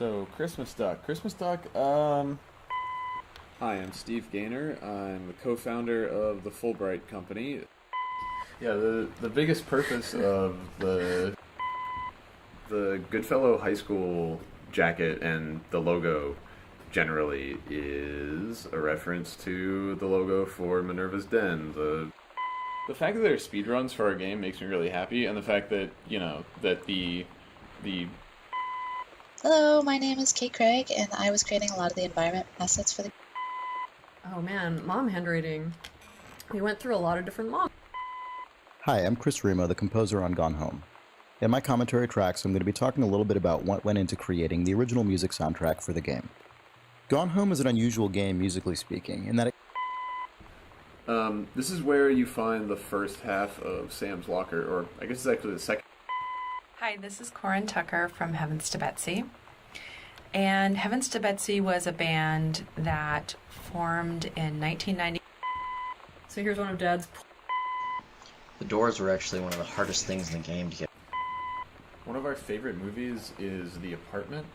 So, Christmas Duck. Christmas Duck, Hi, I'm Steve Gaynor. I'm the co-founder of the Fulbright Company. Yeah, the biggest purpose of the Goodfellow High School jacket and the logo generally is a reference to the logo for Minerva's Den. The fact that there are speedruns for our game makes me really happy, and the fact that, that the Hello, my name is Kate Craig, and I was creating a lot of the environment assets for the. Oh man, mom handwriting. We went through a lot of different mom. Hi, I'm Chris Remo, the composer on Gone Home. In my commentary tracks, I'm going to be talking a little bit about what went into creating the original music soundtrack for the game. Gone Home is an unusual game, musically speaking, in that it... This is where you find the first half of Sam's Locker, or I guess it's actually the second. Hi, this is Corin Tucker from Heavens to Betsy. And Heavens to Betsy was a band that formed in 1990. So here's one of Dad's. The doors were actually one of the hardest things in the game to get. One of our favorite movies is The Apartment,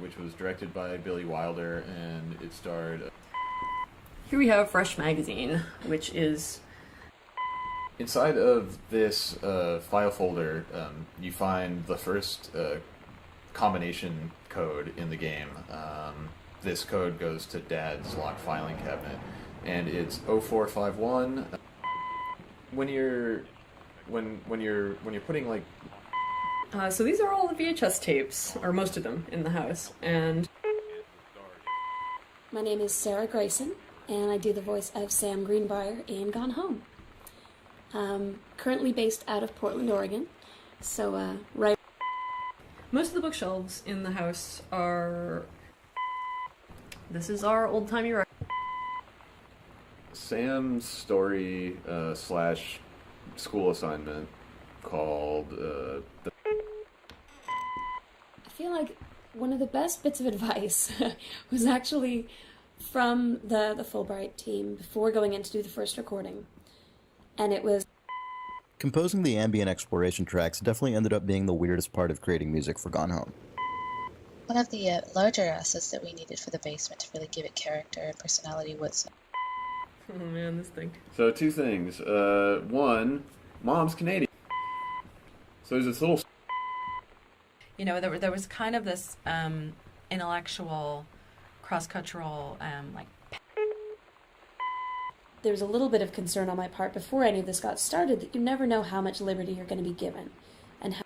which was directed by Billy Wilder, and it starred... Here we have Fresh Magazine, which is... Inside of this file folder, you find the first combination code in the game. This code goes to Dad's locked filing cabinet, and it's 0451. When you're putting like... So these are all the VHS tapes, or most of them, in the house, and... My name is Sarah Grayson, and I do the voice of Sam Greenbrier in Gone Home. Currently based out of Portland, Oregon, so right... Most of the bookshelves in the house are... This is our old-timey record. Sam's story slash school assignment called I feel like one of the best bits of advice was actually from the Fulbright team before going in to do the first recording. And it was... Composing the ambient exploration tracks definitely ended up being the weirdest part of creating music for Gone Home. One of the larger assets that we needed for the basement to really give it character and personality was. Oh man, this thing. So two things. One, Mom's Canadian. So there's this little... You know, there was kind of this intellectual, cross-cultural, There was a little bit of concern on my part before any of this got started that you never know how much liberty you're going to be given. And how...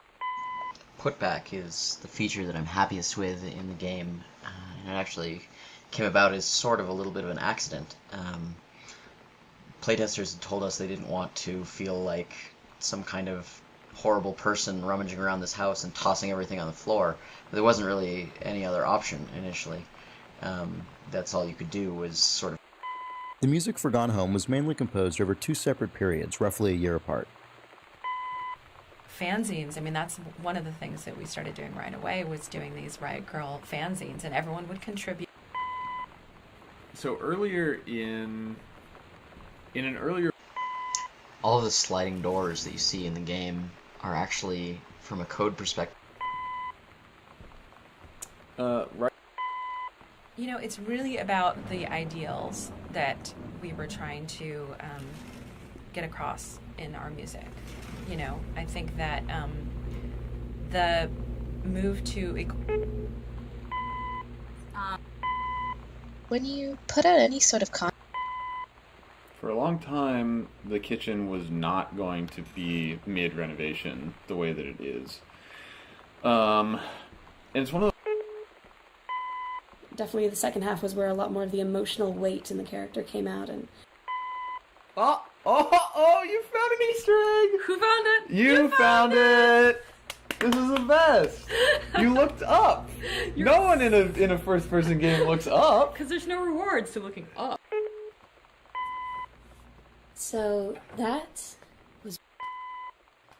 Putback is the feature that I'm happiest with in the game, and it actually came about as sort of a little bit of an accident. Playtesters had told us they didn't want to feel like some kind of horrible person rummaging around this house and tossing everything on the floor. But there wasn't really any other option initially. That's all you could do was sort of... The music for Gone Home was mainly composed over two separate periods, roughly a year apart. fanzines. I mean, that's one of the things that we started doing right away, was doing these Riot Girl fanzines, and everyone would contribute. So earlier in an earlier... All of the sliding doors that you see in the game are actually, from a code perspective... Right. You know, it's really about the ideals that we were trying to get across in our music. You know, I think that the move to... When you put out any sort of For a long time, the kitchen was not going to be mid-renovation the way that it is. And it's one of the... Definitely the second half was where a lot more of the emotional weight in the character came out. And Oh, you found an Easter egg! Who found it? You found it! This is the best! You looked up! No one in a first-person game looks up! Because there's no rewards to looking up. so that was...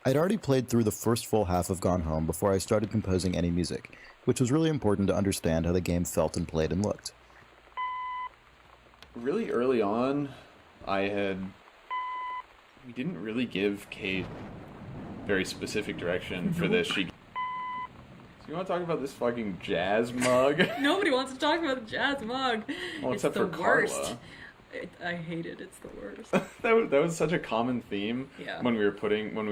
I'd already played through the first full half of Gone Home before I started composing any music, which was really important to understand how the game felt and played and looked. Really early on, we didn't really give Kate very specific direction for this. You want to talk about this fucking jazz mug? Nobody wants to talk about the jazz mug. Well, It's except the for worst. Carla. I hate it. It's the worst. That was such a common theme Yeah. when we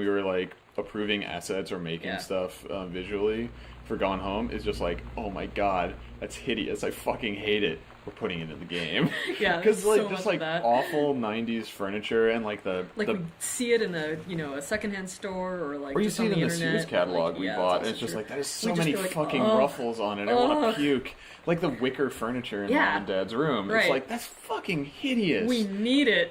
were like approving assets or making Yeah. stuff visually for Gone Home. Is just like, oh my god, that's hideous. I fucking hate it. We're putting it in the game. Yeah, because there's like so just much like of that. awful '90s furniture and like the We see it in a secondhand store or like or you just see on it in the internet. Sears catalog like, we yeah, bought, it's and it's just true. like that is We so just many feel like, fucking "Ugh, ruffles on it. I want ugh." to puke. Like the wicker furniture in Yeah. Mom and Dad's room. It's Right. like that's fucking hideous. We need it.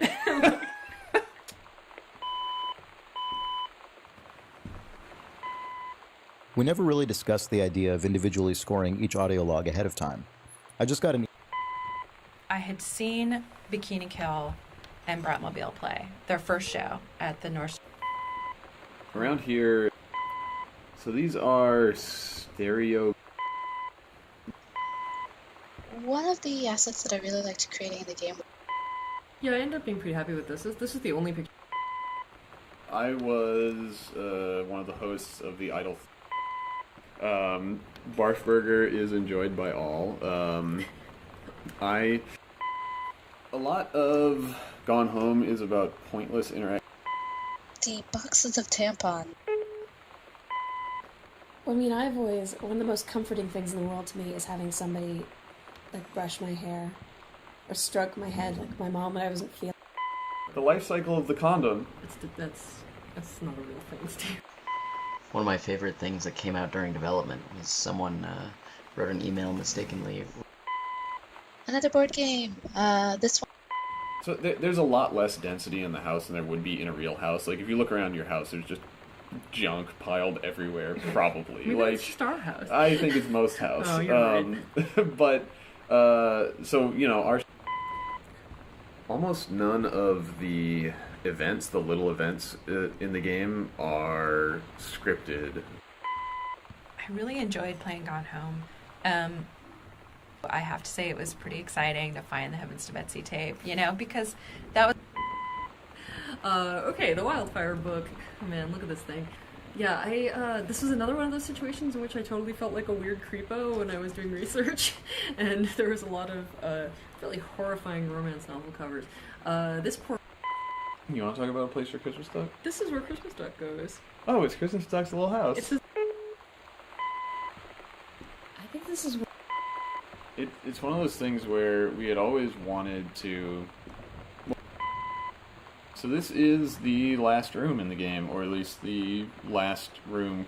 We never really discussed the idea of individually scoring each audio log ahead of time. I just got an I had seen Bikini Kill and Bratmobile play their first show at the North. Around here, so these are stereo. One of the assets that I really liked creating in the game. yeah, I ended up being pretty happy with this. This is the only picture. I was one of the hosts of the Idol. Barfburger is enjoyed by all. A lot of Gone Home is about pointless interaction. The boxes of tampon. Well, I mean, I've always, one of the most comforting things in the world to me is having somebody, like, brush my hair or stroke my head, like my mom when I wasn't feeling. The life cycle of the condom. That's not a real thing, Steve. One of my favorite things that came out during development was someone wrote an email mistakenly. Another board game. This one. So there's a lot less density in the house than there would be in a real house. Like if you look around your house, there's just junk piled everywhere. Probably. Maybe like it's just our house. I think it's most house. Oh, you're right. But so you know, our almost none of the events, the little events in the game, are scripted. I really enjoyed playing Gone Home. I have to say it was pretty exciting to find the Heavens to Betsy tape, you know, because that was. Okay, the Wildfire book. Oh man, look at this thing. Yeah, this was another one of those situations in which I totally felt like a weird creepo when I was doing research, and there was a lot of really horrifying romance novel covers. This poor. You want to talk about a place for Christmas Duck? This is where Christmas Duck goes. Oh, it's Christmas Duck's little house. It's his. I think this is. It's one of those things where we had always wanted to. So this is the last room in the game, or at least the last room